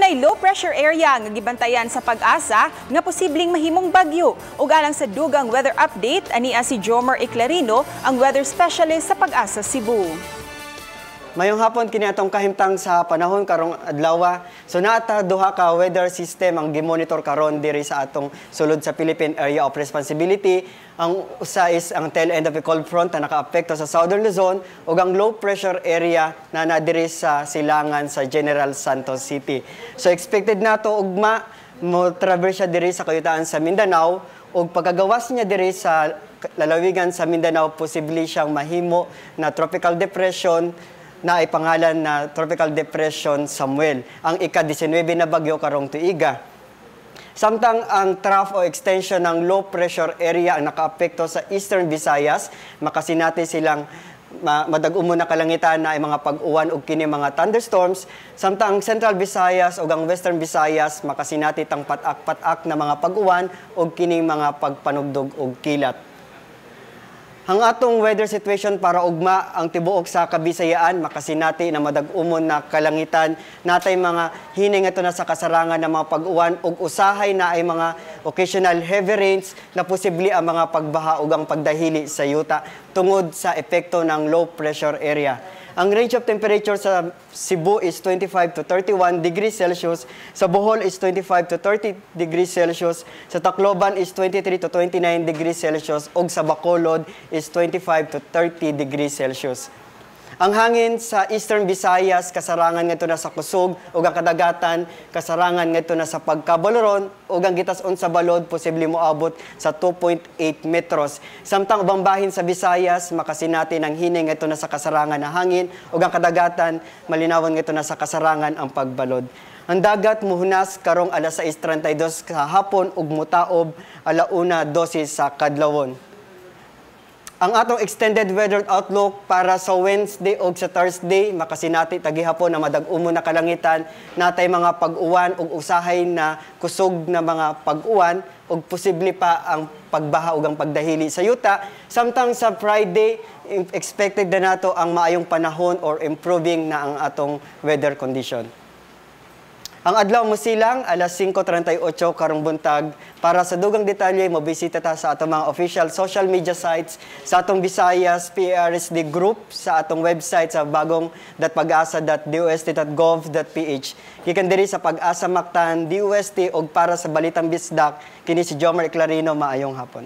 Dunay low pressure area nga gibantayan sa Pag-asa nga posibleng mahimong bagyo. Ug alang sa dugang weather update, ania si Jomar Eclarino, ang weather specialist sa Pag-asa Cebu. Mayong hapon kini atong kahimtang sa panahon karong adlaw. So naata duha ka weather system ang gimonitor karon diri sa atong sulod sa Philippine Area of Responsibility. Ang usa is ang tail end of a cold front na nakaapekto sa Southern Luzon ug ang low pressure area na nadiri sa silangan sa General Santos City. So expected nato ugma mo traverse diri sa kayutaan sa Mindanao ug pagkagawas niya diri sa lalawigan sa Mindanao posible siyang mahimo na tropical depression na ay pangalan na Tropical Depression Samuel, ang ika-19 na bagyo karong tuiga. Samtang ang trough o extension ng low pressure area ang nakaapekto sa Eastern Visayas, makasinati silang madag-umo na kalangitan na ay mga pag-uwan ug kini mga thunderstorms. Samtang ang Central Visayas ug ang Western Visayas makasinati tang patak-patak na mga pag-uwan ug kini mga pagpanugdog ug kilat. Ang atong weather situation para ugma ang tibuok sa Kabisayaan, makasinati na madag-umon na kalangitan, natay mga hining ito na sa kasarangan ng mga pag-uwan ug usahay na ay mga occasional heavy rains na posible ang mga pagbaha ug ang pagdahili sa yuta tungod sa epekto ng low pressure area. Ang range of temperature sa Cebu is 25 to 31 degrees Celsius, sa Bohol is 25 to 30 degrees Celsius, sa Tacloban is 23 to 29 degrees Celsius, ug sa Bacolod is 25 to 30 degrees Celsius. Ang hangin sa Eastern Visayas, kasarangan ngadto na sa kusog, ug ang kadagatan, kasarangan ngadto na sa pagkabaloron, ug ang gitas-on sa balod, posible moabot sa 2.8 metros. Samtang ubang bahin sa Visayas, makasinati ng hining ngadto na sa kasarangan na hangin, ug ang kadagatan, malinawan ngadto na sa kasarangan ang pagbalod. Ang dagat muhunas karong alas 6:32 sa hapon ug mutaob alauna 12 sa kadlawon. Ang atong extended weather outlook para sa Wednesday o sa Thursday, makasinati tagihapon na madag-umo na kalangitan, natay mga pag-uwan ug usahay na kusog na mga pag-uwan ug posible pa ang pagbaha ug ang pagdahili sa yuta. Samtang sa Friday, expected na nato ang maayong panahon or improving na ang atong weather condition. Ang adlaw mo silang alas 5:38 karong buntag. Para sa dugang detalye, mobisita ta sa atong mga official social media sites sa atong Visayas PARSD group sa atong website sa bagong.pagasa.dost.gov.ph. Gikan diri sa Pag-asa Mactan, DOST ug para sa Balitang Bisdak, kini si Jomar Eclarino, maayong hapon.